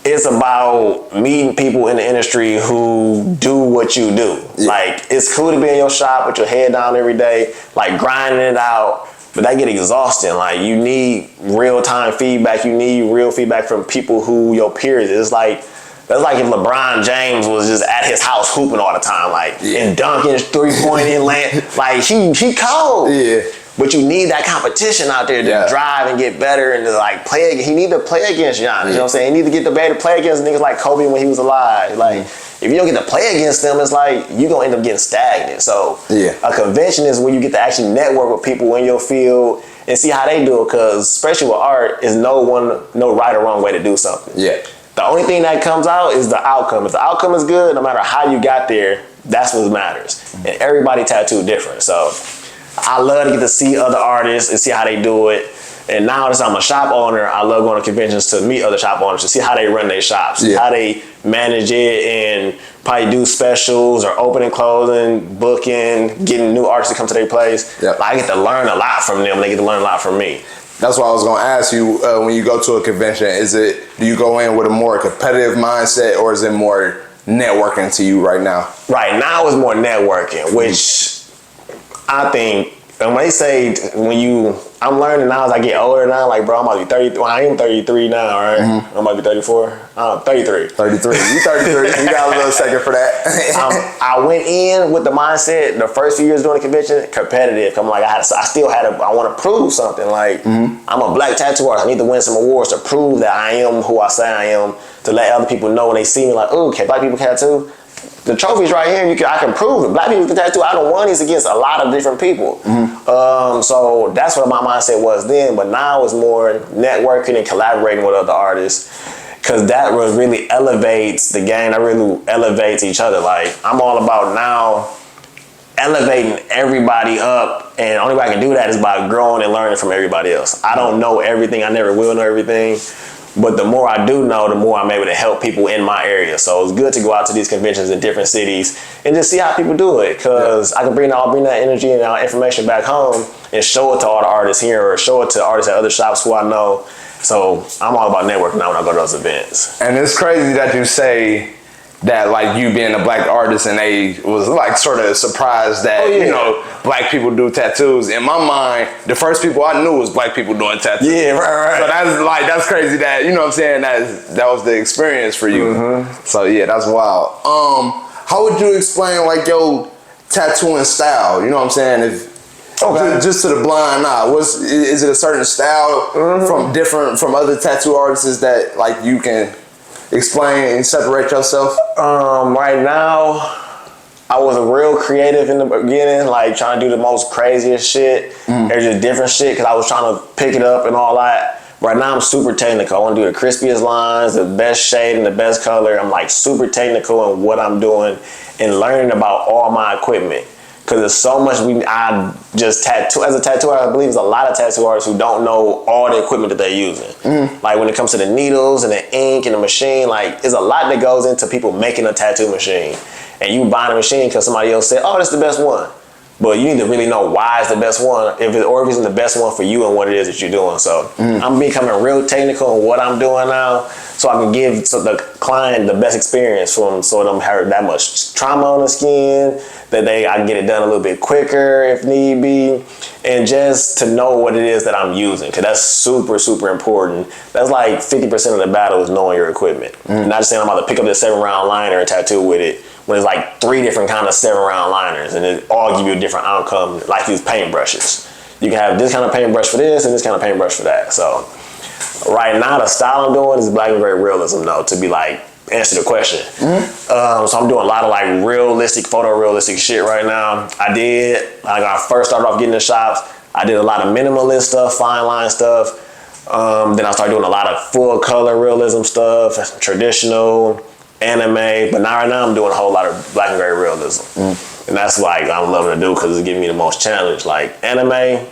it's about meeting people in the industry who do what you do. Yeah. Like, it's cool to be in your shop with your head down every day, like grinding it out, but that get exhausting. Like, you need real-time feedback. You need real feedback from people who your peers. It's like, that's like if LeBron James was just at his house hooping all the time, like, and dunking, three-point in, land. Like, he cold. Yeah. But you need that competition out there to drive and get better and to like play. He need to play against Giannis. You know what I'm saying? He need to get the better to play against niggas like Kobe when he was alive. Like, if you don't get to play against them, it's like you're gonna end up getting stagnant. So a convention is where you get to actually network with people in your field and see how they do it. Because especially with art, is no right or wrong way to do something. Yeah. The only thing that comes out is the outcome. If the outcome is good, no matter how you got there, that's what matters. And everybody tattooed different. So I love to get to see other artists and see how they do it. And now that I'm a shop owner, I love going to conventions to meet other shop owners to see how they run their shops, how they manage it, and probably do specials or opening, closing, booking, getting new artists to come to their place. Like, I get to learn a lot from them. They get to learn a lot from me. That's what I was going to ask you. When you go to a convention, do you go in with a more competitive mindset, or is it more networking to you right now? Right now it's more networking, which I think, and when they say, I'm learning now as I get older now, like, bro, I'm about to be 30, well, I am 33 now, right? I'm about to be 34. 33. 33. You 33. You got a little second for that. I went in with the mindset, the first few years doing the convention, competitive. I'm like, I want to prove something. Like, I'm a black tattoo artist. I need to win some awards to prove that I am who I say I am, to let other people know when they see me, like, oh, can black people tattoo? The trophy's right here. I can prove it. Black people can tattoo. I done won these against a lot of different people. So that's what my mindset was then. But now it's more networking and collaborating with other artists, because that really elevates the game. That really elevates each other. Like, I'm all about now elevating everybody up, and the only way I can do that is by growing and learning from everybody else. I don't know everything. I never will know everything. But the more I do know, the more I'm able to help people in my area. So it's good to go out to these conventions in different cities and just see how people do it. Because I can bring that energy and that information back home and show it to all the artists here, or show it to artists at other shops who I know. So I'm all about networking now when I go to those events. And it's crazy that you say that, like, you being a black artist, and they was like sort of surprised that, you know, black people do tattoos. In my mind, the first people I knew was black people doing tattoos. Yeah, right. So that's crazy that, you know what I'm saying, that was the experience for you. So yeah, that's wild. How would you explain, like, your tattooing style? You know what I'm saying? Just to the blind eye, is it a certain style from other tattoo artists that, like, you can explain and separate yourself? Right now, I was real creative in the beginning, like trying to do the most craziest shit. There's just different shit because I was trying to pick it up and all that. Right now, I'm super technical. I want to do the crispiest lines, the best shade, and the best color. I'm like super technical in what I'm doing and learning about all my equipment. Because there's so much I just tattoo. As a tattoo artist, I believe there's a lot of tattoo artists who don't know all the equipment that they're using. Like, when it comes to the needles and the ink and the machine, like, there's a lot that goes into people making a tattoo machine. And you buying a machine because somebody else said, oh, that's the best one. But you need to really know why it's the best one, if it isn't the best one for you and what it is that you're doing. So I'm becoming real technical on what I'm doing now, so I can give the client the best experience from, so they don't have that much trauma on the skin, that I can get it done a little bit quicker if need be, and just to know what it is that I'm using, because that's super, super important. That's like 50% of the battle is knowing your equipment. Not just saying I'm about to pick up this 7-round liner and tattoo with it, when it's like 3 different kind of 7-round liners, and it all give you a different outcome, like these paintbrushes. You can have this kind of paintbrush for this and this kind of paintbrush for that. So right now, the style I'm doing is black and gray realism, though, to be like, answer the question. So I'm doing a lot of like realistic, photorealistic shit right now. Like when I first started off getting in shops, I did a lot of minimalist stuff, fine line stuff. Then I started doing a lot of full color realism stuff, traditional, anime, but right now I'm doing a whole lot of black and gray realism. And that's like I'm loving to do, because it's giving me the most challenge. Like anime,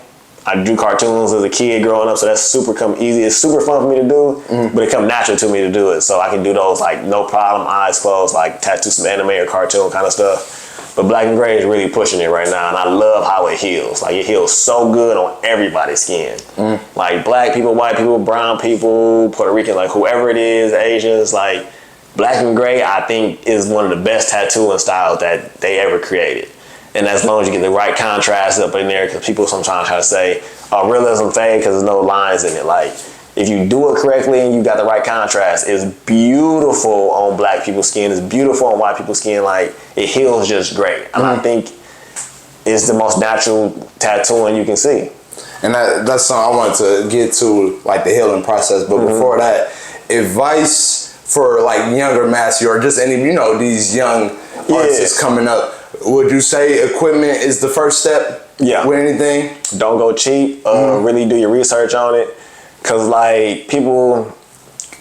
I drew cartoons as a kid growing up, so that's super easy. It's super fun for me to do, but it come natural to me to do it. So I can do those like no problem, eyes closed, like tattoo some anime or cartoon kind of stuff. But black and gray is really pushing it right now, and I love how it heals. Like it heals so good on everybody's skin. Like black people, white people, brown people, Puerto Rican, like whoever it is, Asians, like black and gray, I think, is one of the best tattooing styles that they ever created. And as long as you get the right contrast up in there, because people sometimes try to say, oh, realism fade because there's no lines in it. Like, if you do it correctly and you got the right contrast, it's beautiful on black people's skin. It's beautiful on white people's skin. Like, it heals just great. And I think it's the most natural tattooing you can see. And that's something I wanted to get to, like the healing process. But before that, advice for like younger Massey, or just any, these young artists coming up, would you say equipment is the first step? Yeah. With anything? Don't go cheap. Really do your research on it. Because like people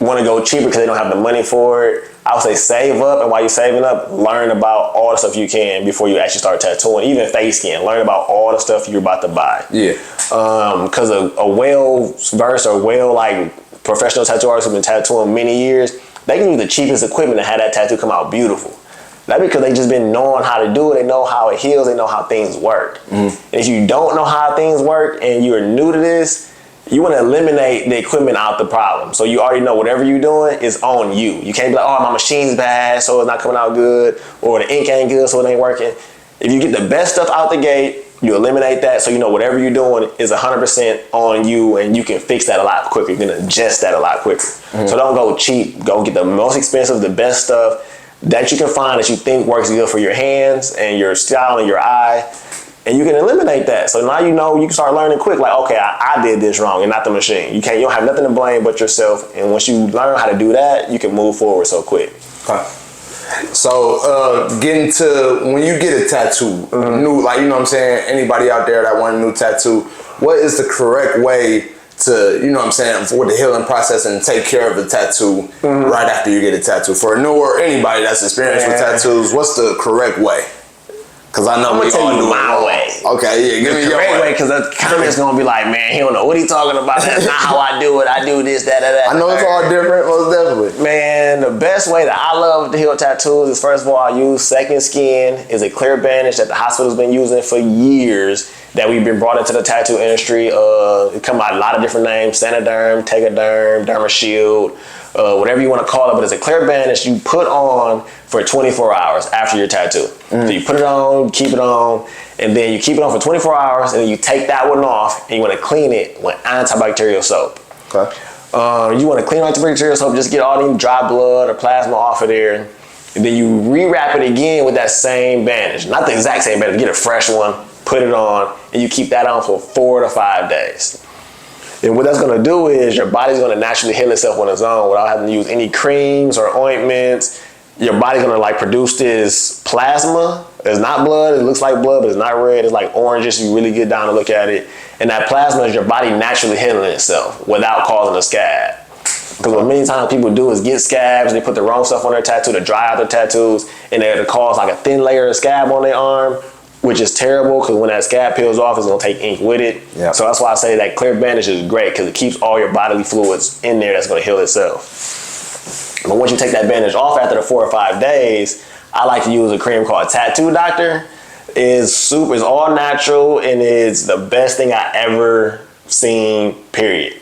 want to go cheaper because they don't have the money for it. I would say save up, and while you're saving up, learn about all the stuff you can before you actually start tattooing. Even face skin, learn about all the stuff you're about to buy. Yeah. Because a well-versed or like professional tattoo artist who've been tattooing many years, they can use the cheapest equipment to have that tattoo come out beautiful. That's because they just been knowing how to do it. They know how it heals. They know how things work. And if you don't know how things work and you're new to this, you want to eliminate the equipment out the problem. So you already know whatever you're doing is on you. You can't be like, oh, my machine's bad, so it's not coming out good, or the ink ain't good, so it ain't working. If you get the best stuff out the gate, you eliminate that, so you know whatever you're doing is 100% on you, and you can fix that a lot quicker. You can adjust that a lot quicker. So don't go cheap. Go get the most expensive, the best stuff that you can find that you think works good for your hands and your style and your eye. And you can eliminate that. So now you know you can start learning quick. Like, okay, I did this wrong and not the machine. You don't have nothing to blame but yourself. And once you learn how to do that, you can move forward so quick. Okay. So getting to when you get a tattoo, new, like, what I'm saying, anybody out there that want a new tattoo, what is the correct way to, what I'm saying, for the healing process and take care of the tattoo right after you get a tattoo? For a new or anybody that's experienced with tattoos, what's the correct way? Because I know I'm gonna tell you my way. Okay, yeah, give me your way. Because the comments gonna be like, man, he don't know what he talking about. That's not how I do it. I do this, that. I know it's all different, most definitely. Man, the best way that I love to heal tattoos is, first of all, I use Second Skin. Is a clear bandage that the hospital's been using for years, that we've been brought into the tattoo industry. It come out a lot of different names: Sanaderm, Tegaderm, Dermashield, whatever you want to call it. But it's a clear bandage you put on for 24 hours after your tattoo. So you put it on, keep it on, and then you keep it on for 24 hours, and then you take that one off, and you want to clean it with antibacterial soap. Okay. You want to clean antibacterial soap, just get all the dry blood or plasma off of there, and then you rewrap it again with that same bandage. Not the exact same bandage, get a fresh one, put it on, and you keep that on for 4 to 5 days. And what that's gonna do is your body's gonna naturally heal itself on its own without having to use any creams or ointments. Your body's gonna like produce this plasma. It's not blood, it looks like blood, but it's not red, it's like oranges. You really get down to look at it. And that plasma is your body naturally healing itself without causing a scab. Because what many times people do is get scabs, they put the wrong stuff on their tattoo to dry out their tattoos, and they cause like a thin layer of scab on their arm, which is terrible, because when that scab peels off, it's gonna take ink with it. Yep. So that's why I say that clear bandage is great, because it keeps all your bodily fluids in there that's gonna heal itself. But once you take that bandage off after the 4 or 5 days, I like to use a cream called Tattoo Doctor. It's super. It's all natural, and it's the best thing I ever seen. Period.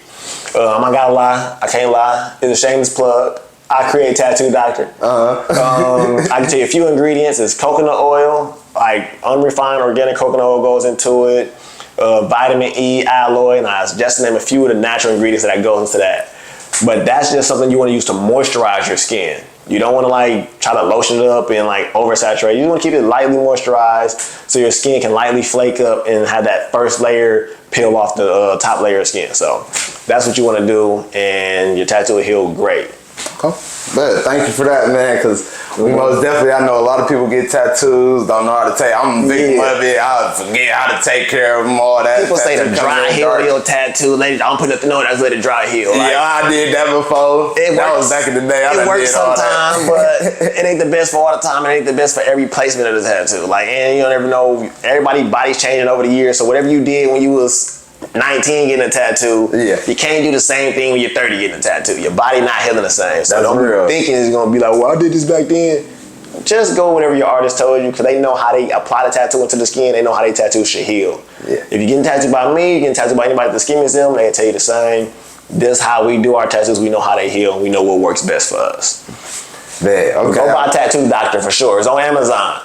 I'm not gonna lie. I can't lie. It's a shameless plug. I create Tattoo Doctor. I can tell you a few ingredients. It's coconut oil, like unrefined organic coconut oil goes into it. Vitamin E, aloe, and I just name a few of the natural ingredients that goes into that. But that's just something you want to use to moisturize your skin. You don't want to like try to lotion it up and like oversaturate. You want to keep it lightly moisturized so your skin can lightly flake up and have that first layer peel off the top layer of skin. So that's what you want to do, and your tattoo will heal great. Okay. But thank you for that, man, because most definitely, I know a lot of people get tattoos, don't know how to take. I'm a victim of it. I forget how to take care of them, all that. People say to dry heal your tattoo. Ladies, don't put nothing on it, I just let it dry heal. Like, yeah, I did that before. That was back in the day. It works sometimes, but it ain't the best for all the time. It ain't the best for every placement of the tattoo. Like, and you don't ever know, everybody's body's changing over the years, so whatever you did when you was 19 getting a tattoo, you can't do the same thing when you're 30 getting a tattoo. Your body not healing the same. So don't be thinking it's gonna be like, well, I did this back then. Just go whatever your artist told you, because they know how they apply the tattoo into the skin. They know how they tattoo should heal. If you're getting tattooed by me, you're getting tattooed by anybody at the Skin Museum, they can tell you the same. This is how we do our tattoos. We know how they heal, and we know what works best for us. Go buy Tattoo Doctor for sure. It's on Amazon.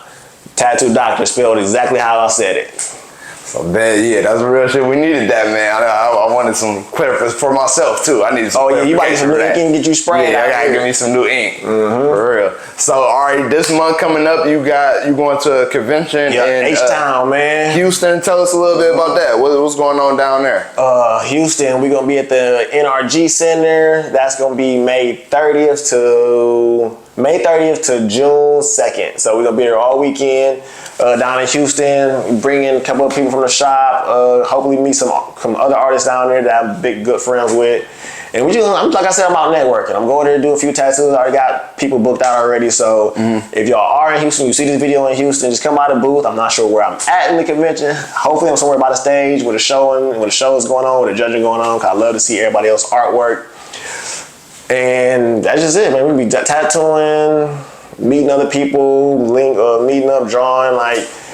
Tattoo Doctor, spelled exactly how I said it. So that's real shit. We needed that, man. I wanted some clarification for myself too. I needed some. You might get some new ink and get you sprayed. Yeah, I gotta give me some new ink for real. So, all right, this month coming up, you going to a convention in H-Town, man. Houston. Tell us a little bit about that. What's going on down there? Houston, we're gonna be at the NRG Center. That's gonna be May 30th to June 2nd. So we're gonna be there all weekend. Down in Houston, bring in a couple of people from the shop, hopefully meet some other artists down there that I'm good friends with. And like I said, I'm out networking. I'm going there to do a few tattoos. I already got people booked out already. So if y'all are in Houston, you see this video in Houston, just come by the booth. I'm not sure where I'm at in the convention. Hopefully I'm somewhere by the stage where the show is going on, where the judging going on, because I love to see everybody else's artwork. And that's just it, man. We be tattooing, meeting other people, meeting up, drawing,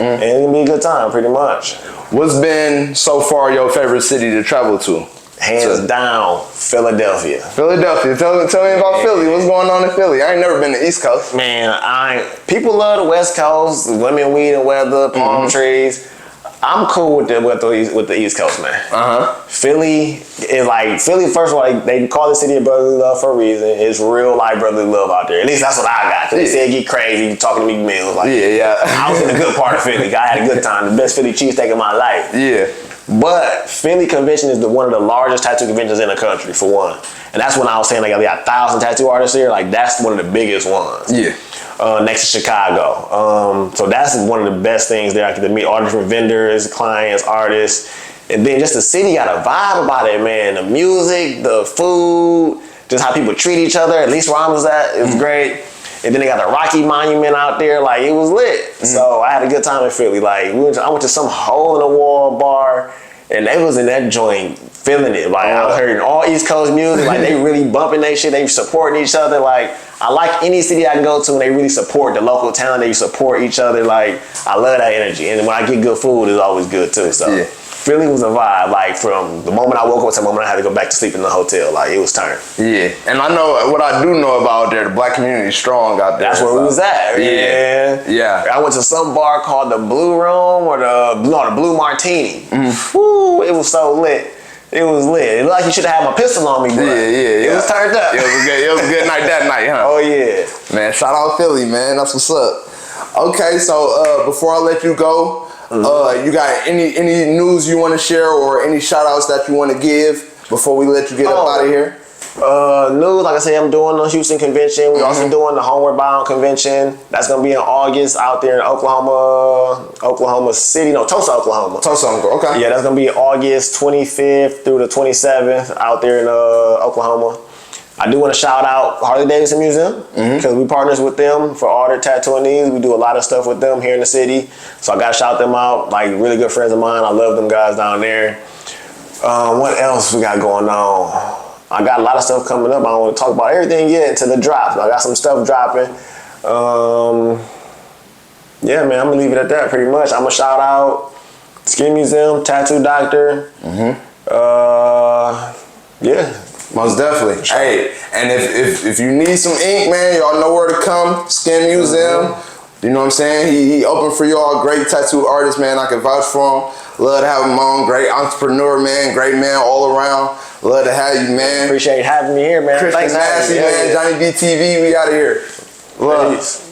and it's gonna be a good time, pretty much. What's been so far your favorite city to travel to? Hands down, Philadelphia. Philadelphia. Tell me about Philly. What's going on in Philly? I ain't never been to East Coast. Man, people love the West Coast, women, weed, and weather, palm trees. I'm cool with the East Coast, man. Philly is Philly, first of all, they call the city of brotherly love for a reason. It's real life brotherly love out there. At least that's what I got. They said get crazy, talking to me meals. I was in a good part of Philly. I had a good time. The best Philly cheesesteak of my life. But Philly convention is one of the largest tattoo conventions in the country, for one. And that's when I was saying they got 1,000 tattoo artists here. That's one of the biggest ones. Next to Chicago. So that's one of the best things there. I get to meet all different vendors, clients, artists. And then just the city got a vibe about it, man. The music, the food, just how people treat each other. At least where I was at, it was great. And then they got the Rocky Monument out there. It was lit. So I had a good time in Philly. I went to some hole-in-the-wall bar, and they was in that joint feeling it. I heard all East Coast music. They really bumping their shit. They supporting each other. I like any city I can go to, and they really support the local talent. They support each other. I love that energy. And when I get good food, it's always good too. So Philly was a vibe. From the moment I woke up to the moment I had to go back to sleep in the hotel, it was turned. And I know what I do know about there. The black community is strong out there. That's where we was at. I went to some bar called the Blue Room or the Blue Martini. Woo, it was so lit. It was lit. It looked like you should have had my pistol on me, bro. It was turned up. It was a good night that night, huh? Oh yeah. Man, shout out Philly, man. That's what's up. Okay, so before I let you go, you got any news you want to share or any shout outs that you want to give before we let you get up out of here? News, like I said, I'm doing the Houston convention. We're also doing the Homeward Bound convention. That's gonna be in August out there in Oklahoma City. No, Tulsa, Oklahoma. Okay. Yeah, that's gonna be August 25th through the 27th out there in Oklahoma. I do want to shout out Harley Davidson Museum because we partners with them for all their tattooing needs. We do a lot of stuff with them here in the city, so I gotta shout them out. Really good friends of mine. I love them guys down there. What else we got going on? I got a lot of stuff coming up. I don't want to talk about everything yet until the drops. I got some stuff dropping. Yeah, man, I'm gonna leave it at that pretty much. I'm gonna shout out Skin Museum, Tattoo Doctor. Yeah. Most definitely. Hey, and if you need some ink, man, y'all know where to come. Skin Museum. You know what I'm saying? He open for y'all. Great tattoo artist, man. I can vouch for him. Love to have him on. Great entrepreneur, man. Great man all around. Love to have you, man. Appreciate having me here, man. Thanks, Massey, man. JBTV, we out of here. Love. Peace.